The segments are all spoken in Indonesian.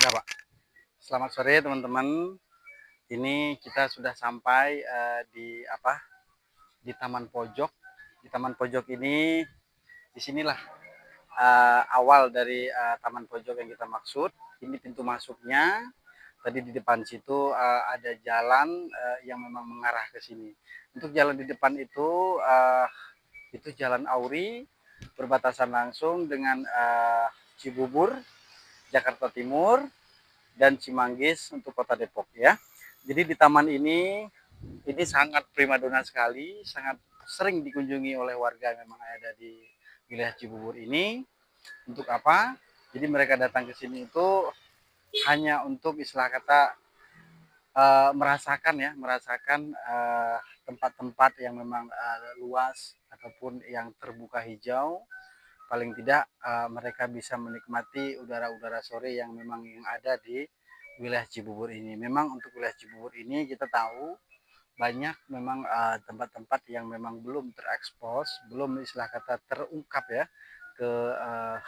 Ya, Pak. Selamat sore teman-teman. Ini kita sudah sampai di apa? Di Taman Pojok. Di Taman Pojok ini, disinilah awal dari Taman Pojok yang kita maksud. Ini pintu masuknya. Tadi di depan situ ada jalan yang memang mengarah ke sini. Untuk jalan di depan itu Jalan Auri, berbatasan langsung dengan Cibubur, Jakarta Timur, dan Cimanggis untuk Kota Depok ya. Jadi di taman ini sangat primadona sekali, sangat sering dikunjungi oleh warga yang memang ada di wilayah Cibubur ini. Untuk apa? Jadi mereka datang ke sini itu hanya untuk istilah kata merasakan tempat-tempat yang memang luas ataupun yang terbuka hijau. Paling tidak mereka bisa menikmati udara-udara sore yang memang yang ada di wilayah Cibubur ini. Memang untuk wilayah Cibubur ini kita tahu banyak memang tempat-tempat yang memang belum terekspos, belum istilah kata terungkap ya ke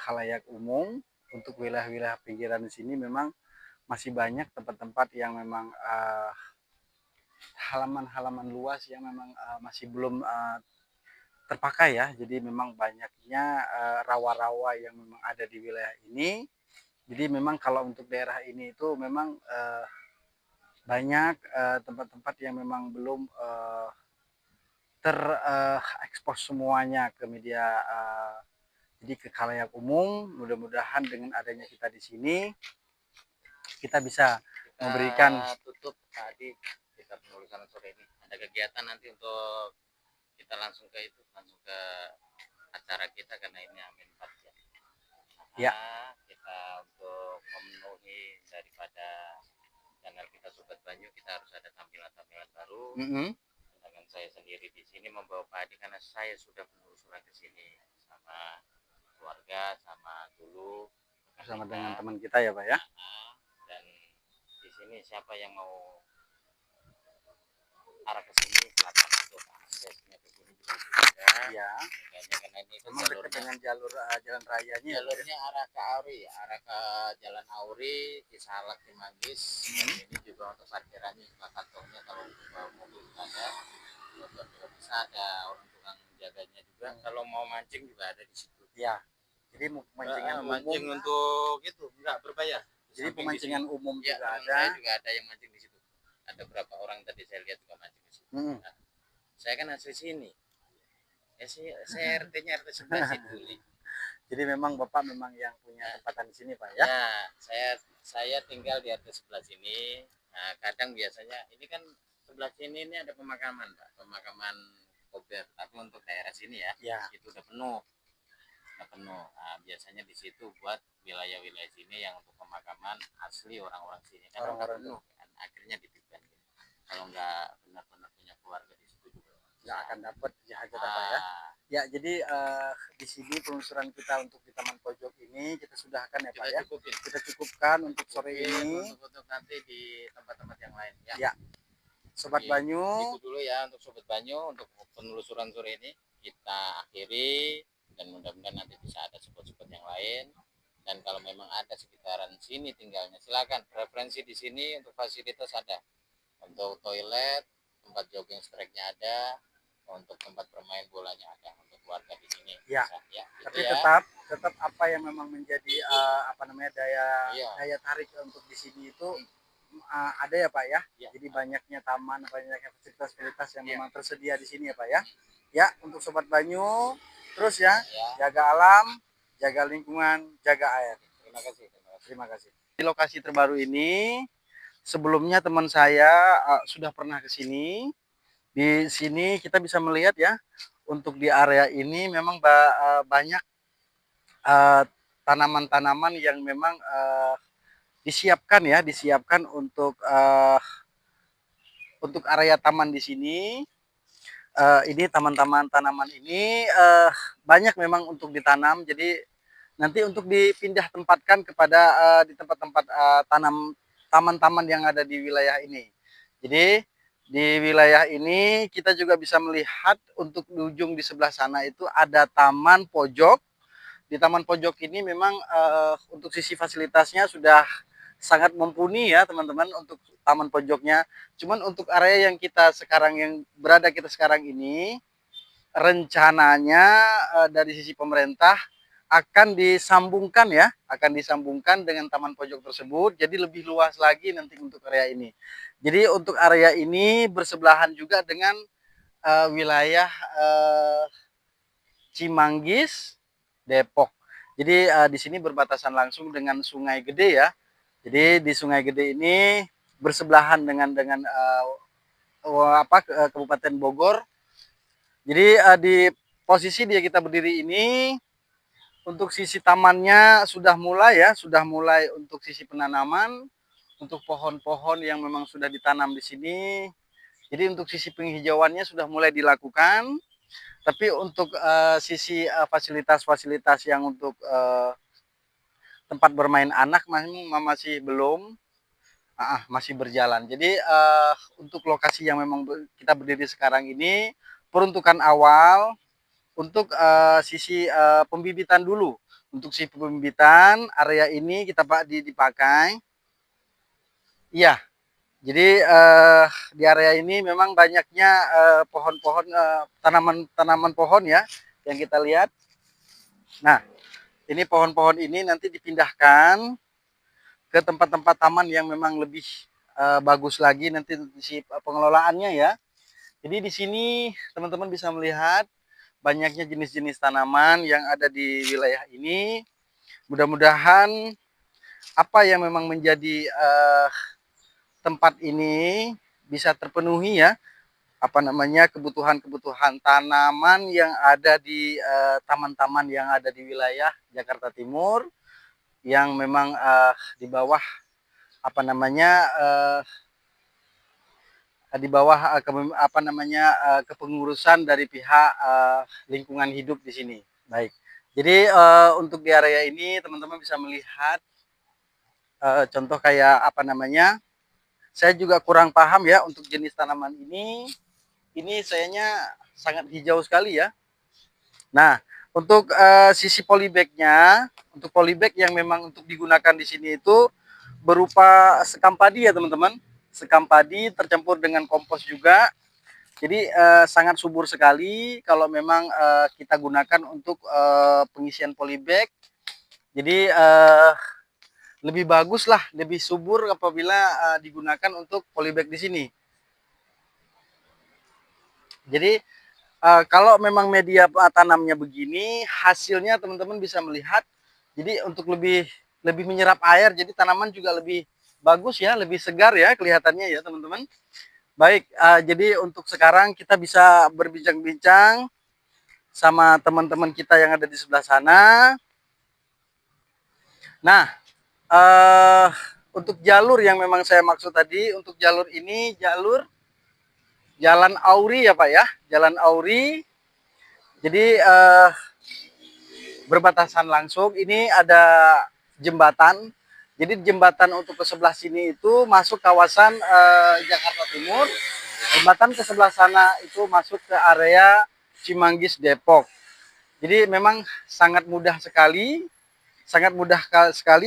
khalayak umum. Untuk wilayah-wilayah pinggiran di sini memang masih banyak tempat-tempat yang memang halaman-halaman luas yang memang masih belum terpakai ya. Jadi memang banyaknya rawa-rawa yang memang ada di wilayah ini. Jadi memang kalau untuk daerah ini itu memang banyak tempat-tempat yang memang belum terekspos semuanya ke media jadi ke khalayak umum. Mudah-mudahan dengan adanya kita di sini kita bisa memberikan tutup tadi kita penulisan sore ini ada kegiatan nanti untuk kita langsung ke acara kita karena ini Amin 4 ya. Kita untuk memenuhi daripada channel kita Sobat Banyu kita harus ada tampilan-tampilan baru. Dengan saya sendiri di sini membawa Pak Adi karena saya sudah penelusuran ke sini sama keluarga sama dulu bersama dengan teman kita ya Pak ya. Dan di sini siapa yang mau arah ke sini silakan untuk aksesnya ke sini juga ada. Iya. Karena ini memang dekat dengan jalan rayanya. Jalurnya arah ke Auri, arah ke Jalan Auri, Cisalak, Cimanggis. Ini juga untuk parkirannya juga kantongnya kalau mobil ada, motor juga bisa ada orang tukang jaganya juga. Kalau mau mancing juga ada di situ. Ya. Jadi pemancingan mancing umum untuk itu enggak berbayar. Jadi pemancingan umum ya, juga ada. Saya juga ada yang mancing di situ. Ada beberapa orang tadi saya lihat juga mancing di situ. Nah, saya kan asli sini. Saya RT-nya RT sebelah situ. Jadi memang Bapak memang yang punya tempatan di sini Pak ya? Ya, saya tinggal di RT sebelah sini. Nah, kadang biasanya ini kan sebelah sini ini ada pemakaman Pak, pemakaman Kober. Tapi untuk daerah sini ya. Itu udah penuh. Nah, biasanya di situ buat wilayah-wilayah sini yang untuk pemakaman asli orang-orang sini kan orang-orang penuh kan akhirnya dititipkan. Kalau nggak benar-benar punya keluarga di situ juga nggak akan dapat hajat apa ya. Ya, jadi di sini penelusuran kita untuk di Taman Pojok ini kita sudahkan ya Pak ya. Kita cukupkan untuk sore ini. Untuk nanti di tempat-tempat yang lain ya. Ya. Sobat Banyu. Itu dulu ya untuk Sobat Banyu untuk penelusuran sore ini kita akhiri dan mudah-mudahan nanti bisa ada spot-spot yang lain. Dan kalau memang ada sekitaran sini tinggalnya silakan referensi di sini untuk fasilitas ada. Untuk toilet, tempat jogging track-nya ada, untuk tempat bermain bolanya ada untuk keluarga di sini. Ya. Bisa, ya gitu. Tapi ya. tetap apa yang memang menjadi daya tarik untuk di sini itu ada ya Pak ya. Jadi banyaknya taman, banyaknya fasilitas-fasilitas yang memang tersedia di sini ya Pak ya. Ya, untuk Sobat Banyu terus ya, jaga alam, jaga lingkungan, jaga air. Terima kasih. Di lokasi terbaru ini sebelumnya teman saya sudah pernah ke sini. Di sini kita bisa melihat ya, untuk di area ini memang banyak tanaman-tanaman yang memang disiapkan untuk area taman di sini. Ini tanaman ini banyak memang untuk ditanam. Jadi nanti untuk dipindah tempatkan kepada di tempat-tempat taman-taman yang ada di wilayah ini. Jadi di wilayah ini kita juga bisa melihat untuk di ujung di sebelah sana itu ada taman pojok. Di taman pojok ini memang untuk sisi fasilitasnya sudah sangat mumpuni ya teman-teman untuk taman pojoknya. Cuman untuk area yang kita sekarang ini rencananya dari sisi pemerintah akan disambungkan ya, akan disambungkan dengan taman pojok tersebut. Jadi lebih luas lagi nanti untuk area ini. Jadi untuk area ini bersebelahan juga dengan wilayah Cimanggis, Depok. Jadi di sini berbatasan langsung dengan Sungai Gede ya. Jadi di Sungai Gede ini bersebelahan dengan Kabupaten Bogor. Jadi di posisi kita berdiri ini untuk sisi tamannya sudah mulai untuk sisi penanaman, untuk pohon-pohon yang memang sudah ditanam di sini. Jadi untuk sisi penghijauannya sudah mulai dilakukan. Tapi untuk sisi fasilitas-fasilitas yang untuk tempat bermain anak masih belum, masih berjalan. Jadi untuk lokasi yang memang kita berdiri sekarang ini peruntukan awal untuk sisi pembibitan dulu. Untuk si pembibitan area ini kita dipakai. Iya. Jadi di area ini memang banyaknya pohon-pohon, tanaman-tanaman pohon ya yang kita lihat. Nah, ini pohon-pohon ini nanti dipindahkan ke tempat-tempat taman yang memang lebih bagus lagi nanti si pengelolaannya ya. Jadi di sini teman-teman bisa melihat banyaknya jenis-jenis tanaman yang ada di wilayah ini. Mudah-mudahan apa yang memang menjadi tempat ini bisa terpenuhi ya, kebutuhan-kebutuhan tanaman yang ada di taman-taman yang ada di wilayah Jakarta Timur yang memang di bawah kepengurusan dari pihak lingkungan hidup di sini. Baik. Jadi untuk di area ini teman-teman bisa melihat contoh kayak saya juga kurang paham ya untuk jenis tanaman ini. Ini sayanya sangat hijau sekali ya. Nah, untuk sisi polybag-nya, untuk polybag yang memang untuk digunakan di sini itu berupa sekam padi ya teman-teman. Sekam padi tercampur dengan kompos juga. Jadi sangat subur sekali kalau memang kita gunakan untuk pengisian polybag. Jadi lebih bagus lah, lebih subur apabila digunakan untuk polybag di sini. Jadi kalau memang media tanamnya begini, hasilnya teman-teman bisa melihat. Jadi untuk lebih menyerap air, jadi tanaman juga lebih bagus ya, lebih segar ya kelihatannya ya teman-teman. Baik, jadi untuk sekarang kita bisa berbincang-bincang sama teman-teman kita yang ada di sebelah sana. Nah, untuk jalur yang memang saya maksud tadi, untuk jalur ini Jalan Auri ya Pak ya, Jalan Auri. Jadi berbatasan langsung, ini ada jembatan. Jadi jembatan untuk ke sebelah sini itu masuk kawasan Jakarta Timur. Jembatan ke sebelah sana itu masuk ke area Cimanggis Depok. Jadi memang sangat mudah sekali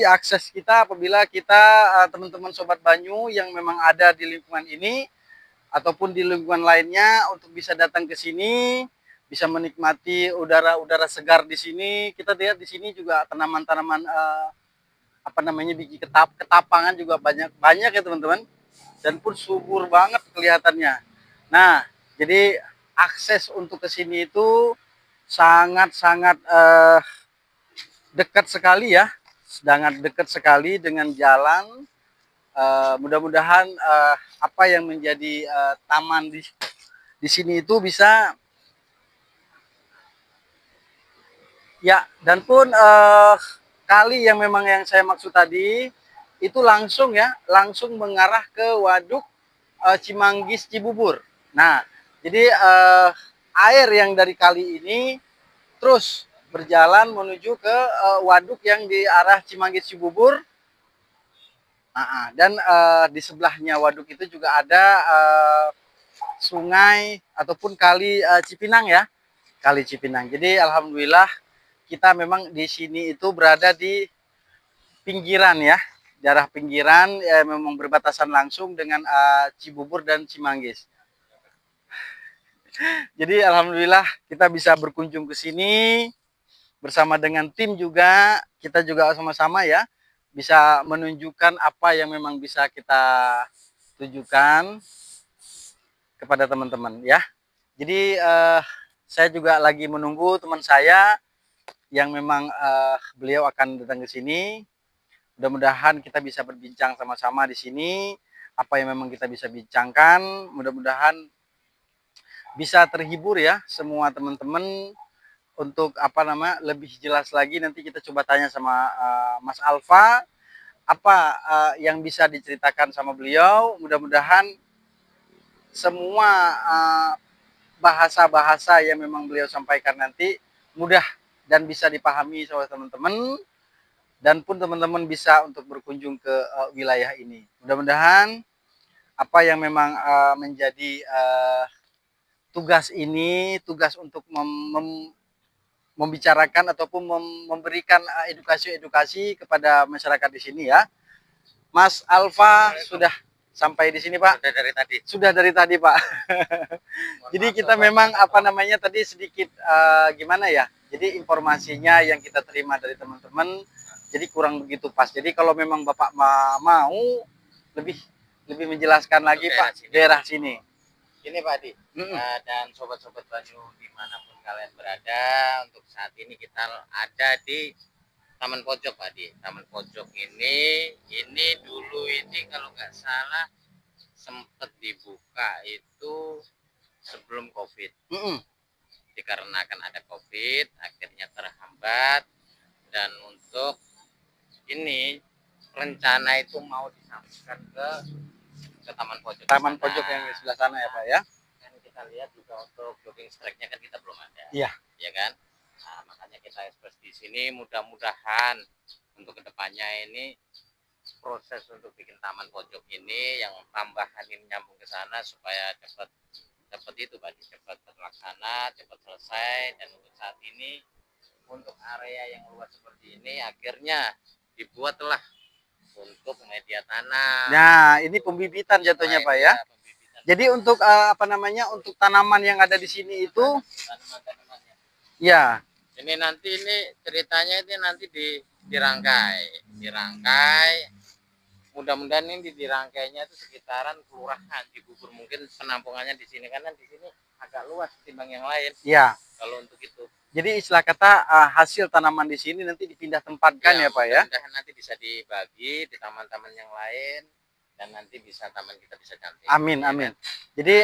akses kita apabila kita teman-teman Sobat Banyu yang memang ada di lingkungan ini ataupun di lingkungan lainnya untuk bisa datang ke sini, bisa menikmati udara segar di sini. Kita lihat di sini juga tanaman-tanaman biji ketapangan juga banyak ya teman-teman, dan pun subur banget kelihatannya. Nah, jadi akses untuk ke sini itu sangat-sangat dekat sekali ya, sangat dekat sekali dengan jalan. Mudah-mudahan apa yang menjadi taman di sini itu bisa ya, dan pun kali yang memang yang saya maksud tadi itu langsung mengarah ke waduk Cimanggis Cibubur. Nah, jadi air yang dari kali ini terus berjalan menuju ke waduk yang di arah Cimanggis Cibubur. Dan di sebelahnya waduk itu juga ada sungai ataupun kali Cipinang ya, kali Cipinang. Jadi alhamdulillah kita memang di sini itu berada di pinggiran ya, daerah pinggiran memang berbatasan langsung dengan Cibubur dan Cimanggis. Jadi alhamdulillah kita bisa berkunjung ke sini bersama dengan tim juga. Kita juga sama-sama ya bisa menunjukkan apa yang memang bisa kita tunjukkan kepada teman-teman ya. Jadi saya juga lagi menunggu teman saya yang memang beliau akan datang ke sini. Mudah-mudahan kita bisa berbincang sama-sama di sini, apa yang memang kita bisa bincangkan. Mudah-mudahan bisa terhibur ya semua teman-teman. Untuk lebih jelas lagi nanti kita coba tanya sama Mas Alfa apa yang bisa diceritakan sama beliau. Mudah-mudahan semua bahasa-bahasa yang memang beliau sampaikan nanti mudah dan bisa dipahami oleh teman-teman, dan pun teman-teman bisa untuk berkunjung ke wilayah ini. Mudah-mudahan apa yang memang menjadi tugas ini, tugas untuk membicarakan ataupun memberikan edukasi-edukasi kepada masyarakat di sini ya. Mas Alfa sudah sampai di sini Pak? Sudah dari tadi Pak. Jadi kita memang tadi sedikit gimana ya? Jadi informasinya yang kita terima dari teman-teman jadi kurang begitu pas. Jadi kalau memang Bapak mau lebih menjelaskan lagi Pak daerah sini. Ini Pak Adi, dan sobat-sobat Banyu dimanapun kalian berada, untuk saat ini kita ada di Taman Pojok Pak Adi. Taman Pojok ini dulu ini kalau nggak salah sempat dibuka itu sebelum COVID. Dikarenakan ada COVID, akhirnya terhambat, dan untuk ini rencana itu mau disambungkan ke Taman Pojok. Taman Pojok yang di sebelah sana ya Pak ya. Kan kita lihat juga untuk jogging track-nya kan kita belum ada. Iya. Ya kan? Nah, makanya kita ekspres di sini, mudah-mudahan untuk kedepannya ini proses untuk bikin Taman Pojok ini yang tambahan ini nyambung ke sana supaya cepat itu Pak, cepat terlaksana, cepat selesai. Dan untuk saat ini untuk area yang luas seperti ini akhirnya dibuatlah untuk media tanam. Nah, ini pembibitan jatuhnya Pak ya. Pembibitan. Jadi untuk untuk tanaman yang ada di sini itu Tanaman-tanamannya. ya. Ini nanti ceritanya itu nanti dirangkai. Mudah-mudahan ini dirangkainya itu sekitaran kelurahan Cibubur, mungkin penampungannya di sini karena di sini agak luas ketimbang yang lain. Iya. Kalau untuk itu. Jadi istilah kata hasil tanaman di sini nanti dipindah tempatkan ya Pak ya. Mudah-mudahan nanti bisa dibagi di taman-taman yang lain dan nanti taman kita bisa cantik. Amin, ya amin. Kan? Jadi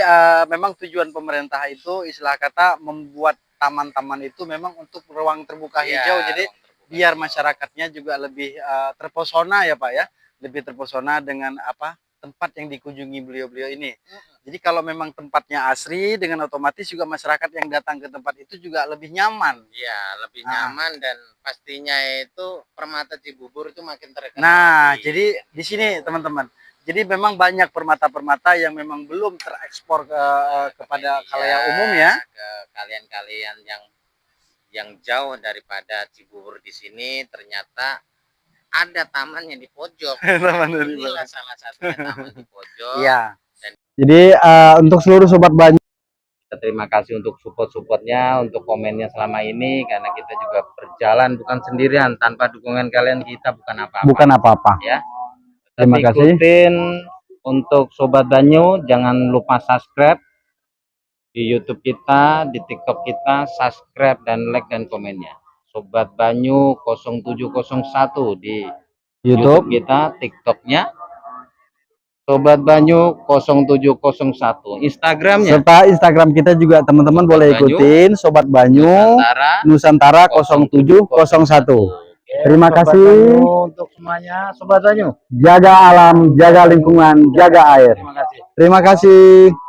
memang tujuan pemerintah itu istilah kata membuat taman-taman itu memang untuk ruang terbuka hijau. Jadi biar masyarakatnya juga lebih terpesona ya Pak ya. Lebih terpesona dengan tempat yang dikunjungi beliau-beliau ini. Jadi kalau memang tempatnya asri, dengan otomatis juga masyarakat yang datang ke tempat itu juga lebih nyaman. Iya, lebih nyaman, dan pastinya itu permata Cibubur itu makin terkenal. Nah, jadi di sini teman-teman. Jadi memang banyak permata-permata yang memang belum terekspor kepada khalayak umum ya. Ke kalian-kalian yang jauh daripada Cibubur di sini, ternyata ada taman yang di pojok. Inilah salah satunya taman di pojok. Iya. Jadi untuk seluruh sobat Banyu, kita terima kasih untuk support-supportnya, untuk komennya selama ini, karena kita juga berjalan bukan sendirian, tanpa dukungan kalian kita bukan apa-apa. Ya. Terima kasih. Ikutin untuk sobat Banyu, jangan lupa subscribe di YouTube kita, di TikTok kita, subscribe dan like dan komennya. Sobat Banyu 0701 di YouTube kita, TikToknya Sobat Banyu 0701, Instagramnya. Serta Instagram kita juga teman-teman boleh ikutin, Sobat Banyu Nusantara 0701. Terima kasih untuk semuanya Sobat Banyu. Jaga alam, jaga lingkungan, jaga air. Terima kasih. Terima kasih.